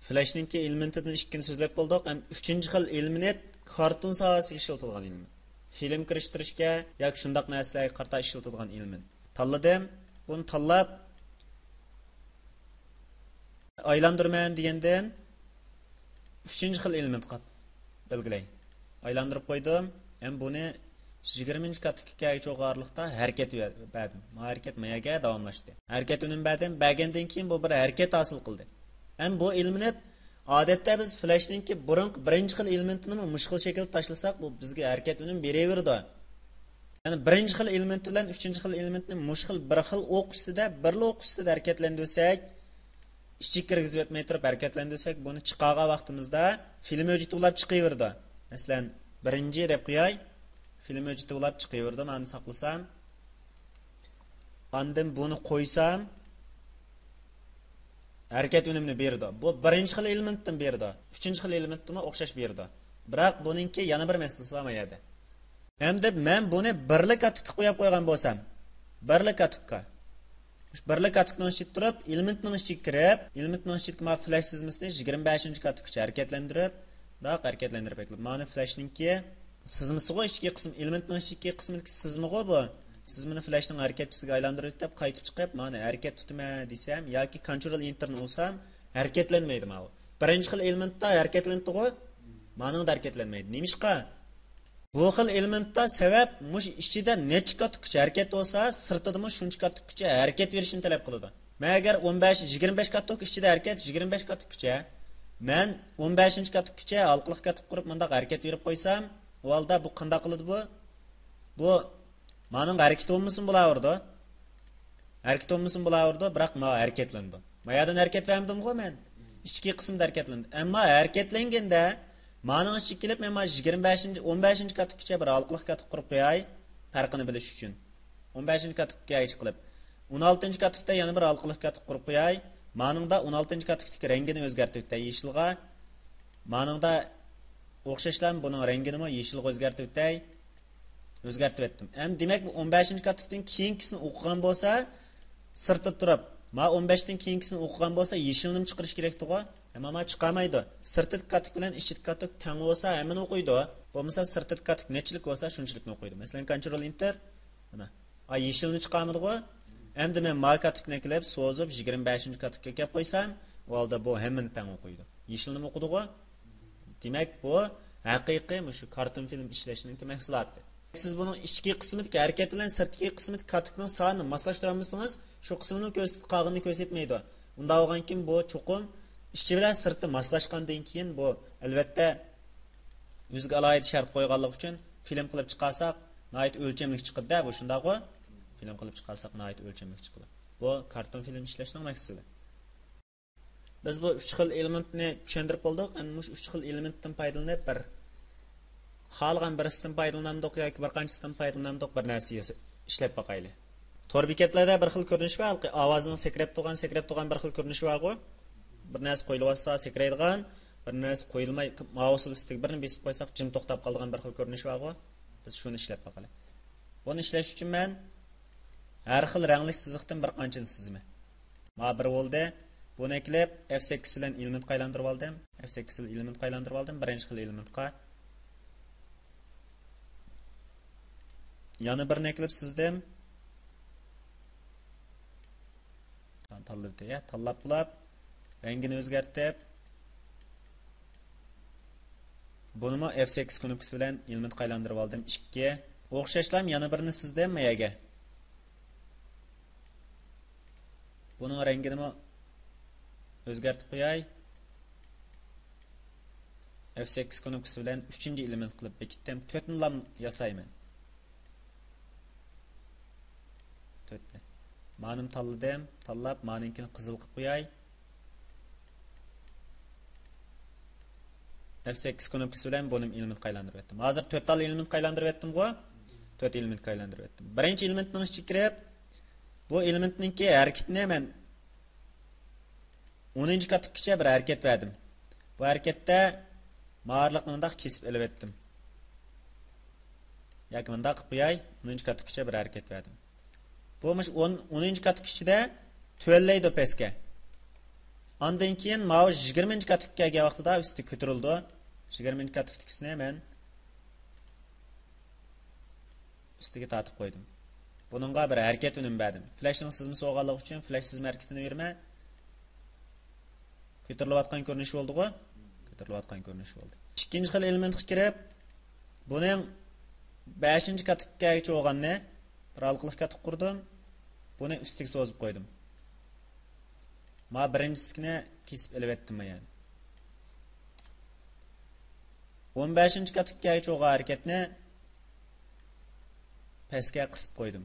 Flash'ninki elementidan ikkini so'zlab bo'ldik. Ham 3-chi xil element karton sohasiga ishlatilgan element. Film kirishtirishga yoki shundaq narsalarga qarata ishlatilgan element. Tanladim. Buni tanlab aylandırman degandan 3-chi xil elementga belgilay. Aylandırib qo'ydim. Ham buni 20-chi kategoriyaga cho'g'arliqda harakat berdim. Bu harakat mayaga davomlashdi. Harakat uning bergandan keyin bu bir harakat hosil qildi. Ham bu element odatda biz flashninki birinchi xil elementini mushkil shaklda tashlasak, bu bizga harakat uning beraverdi. Ya'ni birinchi xil element bilan 3-chi xil elementni mushkil bir xil o'q ustida, bir o'q ustida harakatlantirsak, ishchi kirgizib o'tmay turib harakatlantirsak, buni chiqargan vaqtimizda film o'jiti ulab chiqaverdi. Masalan, birinchi deb qo'yay, film o'jiti ulab chiqaverdi. Meni saqlasam, andan buni qo'ysam, harakat unumni berdi. Bu birinchi xil elementdan berdi. 3-chi xil elementdan o'xshash berdi. Biroq buningki yana bir masalasi bor edi. Hamda men buni birlik katukka qo'yib qo'ygan bo'lsam, birlik katukka birlik katukni ochib turib, elementning ichiga kirib, elementning ichiga flash sizmasini 25-chi katukcha harakatlantirib, harakatlantirib mana flashninki sizmasiga ichki qism, elementning ichki qismidagi sizmiga bu sizmini flashning harakatchisiga aylantirib deb qaytib chiqib, mana harakat tutma desam yoki control enterni olsam, harakatlanmaydi mana. Birinchi xil elementda harakatlantirib, mana unda harakatlanmaydi. Nimishqa? Bu xil elementda sabab mush ichida necha katukcha harakat bo'lsa, sirtida shuncha katukcha harakat berishini talab qiladi. Men agar 25 katuk ichida harakat 25 katukcha, men 15-chi katukcha halqliq katuk qurib bunda harakat berib qo'ysam, u holda bu qanday qiladi bu? Bu mening harakat olmasin bo'laverdi. Harakat olmasin bo'laverdi, biroq men harakatlandi. Mayadan harakat verdim-ku men. Ichki qismda harakatlandi. Ammo harakatlanganda Ma'nın içi kelib, men 15-chi katukcha bir halqliq katuk qurib qo'yay, farqini bilish uchun. 15-chi katukka chiqib, 16-chi katukda yana bir halqliq katuk qurib qo'yay. Ma'ningda 16-chi katukdagi rangini o'zgartirib, yeshilga. Ma'ningda o'xshashlar buning rangini yeshilga o'zgartirib etdim. Endi demak bu 15-chi katukdan keyingisini o'qigan bo'lsa, sirtib turib, ma 15dan keyingisini o'qigan bo'lsa, yeshilni chiqarish kerak-ku. Ammo chiqamaydi. Sirtid katuk bilan ichid katuk teng bo'lsa, hamini o'qiydi. Bo'lmasa sirtid katuk nechilik bo'lsa, shunchilikni o'qiydi. Masalan, control enter mana. Yeshilni chiqarmadi-ku. Endi men ma katukni kelib, so'zib 25-chi katukka kelib qo'ysam, u holda bu hamini teng o'qiydi. Yeshilni o'qidi-ku. Demak, bu haqiqiy shu karton film ishlashning mahsuloti. Siz buning ichki qismidagi harakat bilan sirtki qismidagi katukning sonini moslashtira olmasangiz, shu qismini qog'ini ko'rsatmaydi. Unda olgankin bu cho'qim ishchi bilan sirtni moslashgandan keyin bu albatta o'ziga alohida shart qo'yganlik uchun film qilib chiqarsak, nihoyat o'lchamli chiqadi-da, bu shundaqmi? Film qilib chiqarsak, nihoyat o'lchamli chiqadi. Bu karton film ishlashning maqsadi. Biz bu 3 xil elementni tushuntirib bo'ldik. Endi mush 3 xil elementdan foydalanib bir xalqan birisidan foydalanamdiq yoki bir qanchasidan foydalanamdiq bir narsa ishlab boqaylik. Tor bekatlarda bir xil ko'rinish bor, ovozining sakrab turgan bir xil ko'rinishi bor-ku. Bir narsa qo'yilib olsa sakraydigan, bir narsa qo'yilmay mouse ustiga birini besib qo'ysak jim to'xtab qolgan bir xil ko'rinish bor-ku. Biz shuni ishlab boqaylik. Buni ishlash uchun men har xil rangli chiziqdan bir qanchani chizma. Ma bir bo'ldi. Buni eklab F8 bilan element qaylantirib oldim. F8 bilan element qaylantirib oldim. Birinchi xil elementga yana birini eklab chizdim. Tanladi, tanlab bulab rangini o'zgartirib buni F8 knopkasi bilan element qaylantirib oldim 2. O'xshashlar yana birini chizdim mayaga. Buning rangini o'zgartirib qo'yay. F8 knopkasi bilan 3-chi element qilib bekitdim. 4ni lam yasayman. 4ni. Ma'nim tanladim, tanlab ma'ninkini qizil qilib qo'yay. F8 knopkasi bilan buni element qaylantirib etdim. Hozir 4 tal element qaylantirib etdim-ku. 4 element qaylantirib etdim. Birinchi elementning ichiga kirib, bu elementninki harakatini men 10-chi katukgacha bir harakat berdim. Bu harakatda ma'rliqni bundaq kesib olib etdim. Yoki bundaq qilib qo'yay, 10-chi katukgacha bir harakat berdim. Bu 10-chi katuk ichida to'llaydi pastga. Ondan keyin mana 20-katikka kelgan vaqtida üstü ko'tarildi. 20-katiknikisini men üstüge tatib qo'ydim. Buningga bir harakat unum berdim. Flashning sızması olganligi uchun flash sızma harakatini berma. Ko'tarilayotgan ko'rinish bo'ldi-ku? Ko'tarilayotgan ko'rinish bo'ldi. Ikkinchi xil elementga kirib, buning 5-katikkacha bo'lganni bir halqalik katik qurdim. Buni üstiga so'zib qo'ydim. Ma birinchisini kesib elvetdim yani. 15-katikkacha bo'lgan harakatni pastga qisib qo'ydim.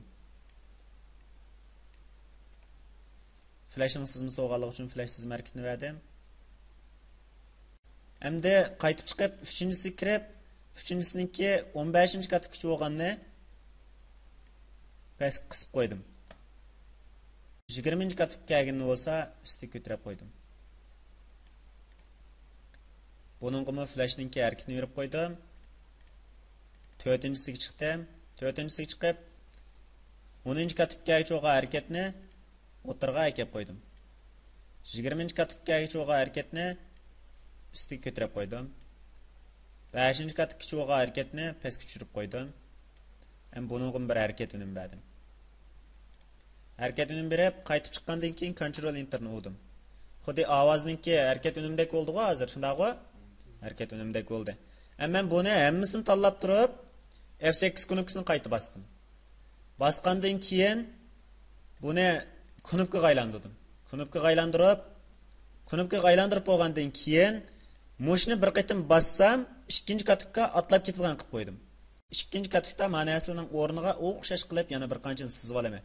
Flashning sızması olganligi uchun flash sızma harakatini berdim. Endi qaytib chiqib 3-chisiga kirib, 3-chisiniki 15-katikkacha bo'lganni pastga qisib qo'ydim. 20-katikka kelgani bo'lsa, ustiga ko'tarib qo'ydim. Buningga flashning harakatini berib qo'ydim. 4-chisiga chiqdim. 4-chisiga chiqib 10-katikkacha bo'lgan harakatni o'tirg'a kelib qo'ydim. 20-katikkacha bo'lgan harakatni ustiga ko'tarib qo'ydim. 5-katikkacha bo'lgan harakatni pastga tushirib qo'ydim. Ham buningga bir harakat unum berdim. Harakat unum berib, qaytib chiqqandan keyin control enterni urdim. Xuddi ovozninki harakat unumdek bo'ldi-ku hozir, shundaqmi? Harakat unumdek bo'ldi. Men buni hammasini tanlab turib, F8 knopkasini qayta bastım. Basqandan keyin buni knopkaga aylantirdim. Knopkaga aylantirib bo'lgandan keyin mushni bir qatim bassam, ikkinchi katikka atlab ketilgan qilib qo'ydim. Ikkinchi katikda ma'nosining o'rniga o'xshash qilib yana bir qanchani sizib olaman.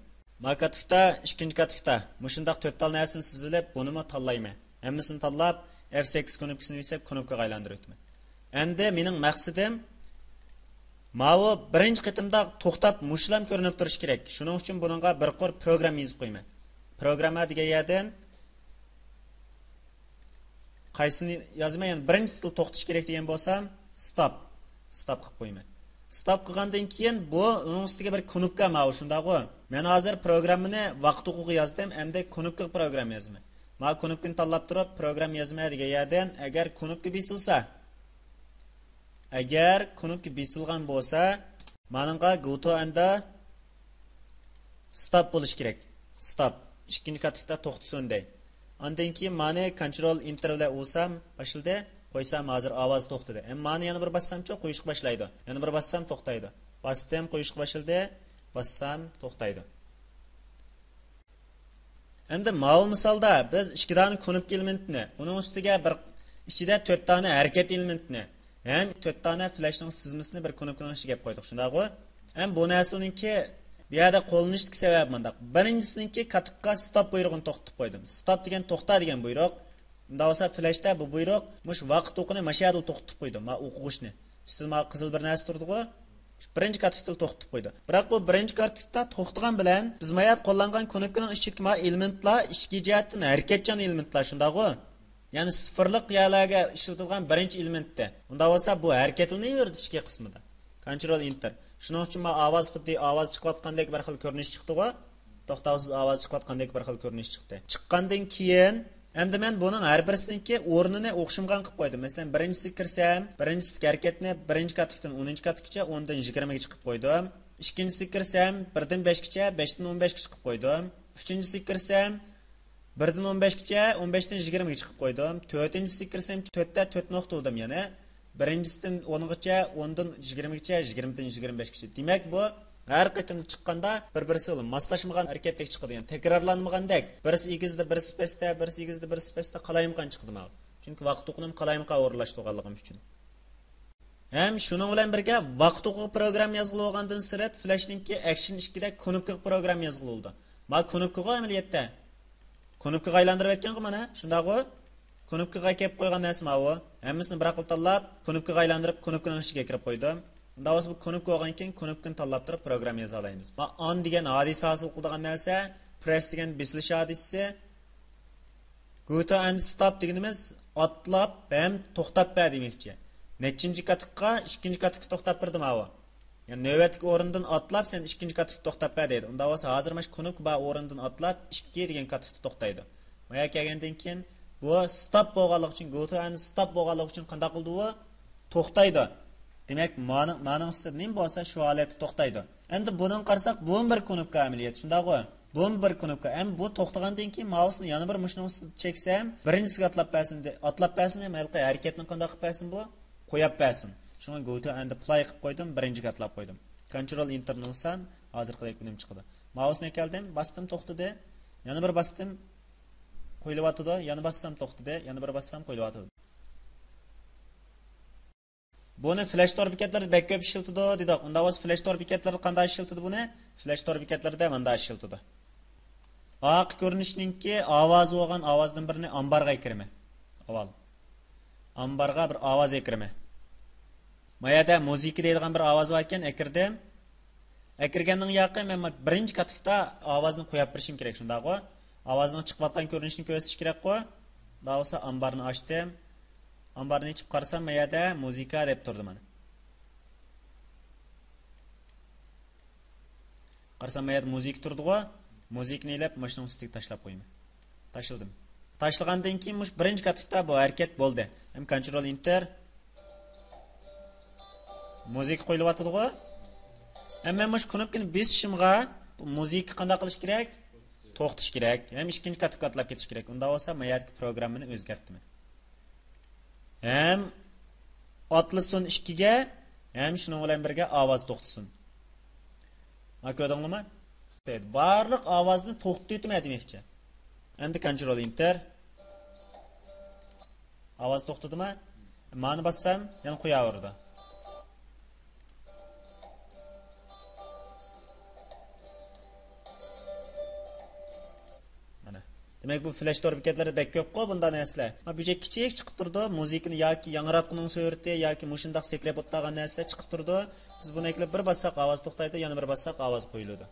Makatifta, ikkinchi katifta. Mushundaq 4 tal narsani sizilib, bunimi tanlayman. Hammasini tanlab, F8 knopkasini bosib, knopkaga aylantiribman. Endi mening maqsadim Mavo birinchi qitimda to'xtab mushlam ko'rinib turish kerak. Shuning uchun buningga bir qor program yozib qo'yman. Programma degan yerdan qaysini yozmayman, birinchi til to'xtatish kerak degan bo'lsam, stop qilib qo'yman. Stop qilgandan keyin bu uning ustiga bir knopka mavo shundaqmi? Men hozir programmani vaqt huquqi yozdim, endi knopka program yozaman. Ma knopkani tanlab turib, program yozmay degan yerdan agar knopka bosilsa, agar knopka bosilgan bo'lsa, meningga goto anda stop bo'lish kerak. Stop. Ikkinchi katikda to'xtasin dey. Ondan keyin meni control enter bilan o'sam, boshildi. Qo'ysam hozir ovoz to'xtadi. Meni yana bir bassamchi qo'yishga boshlaydi. Yana bir bassam to'xtaydi. Bastım qo'yishga boshildi. Bassam to'xtaydi. Endi mal misolda biz 2 dona knopka elementni, uning ustiga bir ichida 4 dona harakat elementni, ham 4 dona flashning sızmasini bir knopkaning ichiga qo'ydik, shundaqmi? Ham bu narsaninki bu yerda qo'llanishlik sababi bundaq. Birinchisininki katikka stop buyrug'ini to'xtatib qo'ydim. Stop degan to'xta degan buyruq. Unda bo'lsa flashda bu buyruq mush vaqt o'qini mashadil to'xtatib qo'ydi. Ma o'qishni. Ustida qizil bir narsa turdi-ku. Birinchi katikda to'xtatib qo'ydi. Biroq bu birinchi katikda to'xtagan bilan biz mayat qo'llangan knopkaning ichidagi elementlar ikki jihatdan harakatchan elementlar shundaqmi? Ya'ni sıfırlik yerlarga ishlatilgan birinchi elementda. Unda bo'lsa bu harakatlanaverdi ichki qismida. Control enter. Shuning uchun men ovoz xuddi ovoz chiqayotgandek bir xil ko'rinish chiqdi-ku. To'xtovsiz ovoz chiqayotgandek bir xil ko'rinish chiqdi. Chiqqandan keyin endi men buning har birisiningki o'rnini o'xshamgan qilib qo'ydim. Masalan, birinchisi kirsam, birinchisi harakatni birinchi katikdan 10-katikgacha 10 dan 20 ga chiqib qo'ydim. Ikkinchisi kirsam 1 dan 5 gacha 5 dan 15 ga chiqib qo'ydim. Uchinchisi kirsam 1 dan 15 gacha 15 dan 20 ga chiqib qo'ydim. To'rtinchisi kirsam 4 da 4 nuqta urdim yana. Birinchisidan 10 gacha 10 dan 20 gacha 20 dan 25 gacha. Demak bu har qitimda chiqqanda bir-birisi bilan moslashmagan harakatdek chiqadi. Yani takrorlanmagandek. Birisi egizda, birisi pastda, birisi egizda, birisi pastda qalayimqan chiqdi mal. Chunki vaqt o'qinim qalayimqa o'rlashtirganligim uchun. Ham shuning bilan birga vaqt o'qi program yozilgandan sirat flashninki action 2 da knopka program yozildi. Ma knopkaga amaliyotda knopkaga aylantirib aytgan-ku mana, shundaqmi? Knopkaga kelib qo'ygan narsa bu. Hammasini bir aql tanlab, knopkaga aylantirib, knopkaning ichiga kirib qo'ydim. Unda o'zi bu knopka olgan keyin knopkani tanlab turib program yoza olamiz. Va on degan hodisa hosil qiladigan narsa, press degan besilish hodisasi, go to and stop deganimiz atlab ham to'xtab ber demoqchi. Nechinchi katikka, ikkinchi katikka to'xtab birdim ava. Yani navbatdagi o'rindan atlab sen ikkinchi katikka to'xtab ber deydi. Unda o'zi hozir mana knopka ba o'rindan atlab 2 degan katikka to'xtaydi. Maya kelgandan keyin Bu stop bo'lganligi uchun goto and stop bo'lganligi uchun qanday qildi u? To'xtaydi. Demak, ma'ning ustida nima bo'lsa shu holatda to'xtaydi. Endi buning qarasak, bu bir knopka amaliyati, shundaqmi? Bu bir knopka. Ham bu to'xtagandan keyin mouseni yana bir mushning ustida cheksam, birinchisiga atlab bersin, malqa harakatni qanday qilib bersin bu? Qo'yib bersin. Shunga goto and play qilib qo'ydim, birinchiga atlab qo'ydim. Control enter nosam, hozirgidek unim chiqdi. Mouseni keldim, bosdim, to'xtadi. Yana bir bosdim, qo'yilyotdi, yana bossam to'xtadi, yana bir bossam qo'yilyotdi. Buni flash tor bekatlarida backup ishlatadi dedik. Unda o'z flash tor bekatlari qanday ishlatadi buni? Flash tor bekatlarida mana ishlatadi. Oq ko'rinishninki ovoz bo'lgan ovozdan birini ambarga kirma. Avval. Ambarga bir ovoz kirma. Mayada muzika deydigan bir ovoz bor ekan, kirdim. Kirganning yoqi men birinchi katikda ovozni qo'yib berishim kerak, shundaqmi? Ovozning chiqayotgan ko'rinishini ko'rsatish kerak-ku. Davsa ambarni ochdim. Ambarni ichib qarasam, mayada muzika deb turdi mana. Qarasam mayada muzika turdi-ku. Muzikani ilib mashinaning ustiga tashlab qo'ydim. Tashladim. Tashlagandan keyin mush birinchi katikda bu harakat bo'ldi. Ham control enter. Muzika qo'yilyotdi-ku. Hamma mush knopkani bosishimga bu muzika qanday qilish kerak? To'xtatish kerak. Ham ikkinchi katikka atlab ketish kerak. Unda bo'lsa mayada programmani o'zgartdim. Hem atlasın 2'ge hem şunun bilan birga ovoz to'xtasin. Ko'rdingizmi? Barliq ovozni to'xtatdim demoqchi. Endi control enter. Ovoz to'xtadimi? Ma'ni bassam, yana qo'yaverdi. Demek bu flash tor bekatları bek ko'p qo'y bundan narsalar. Ma bu kichik chiqib turdi, muzikani yoki yangiratqining surati yoki mushundaq sekrab o'tgan narsa chiqib turdi. Biz buni eklab bir bassak ovoz to'xtaydi, yana bir bassak ovoz qo'yiladi.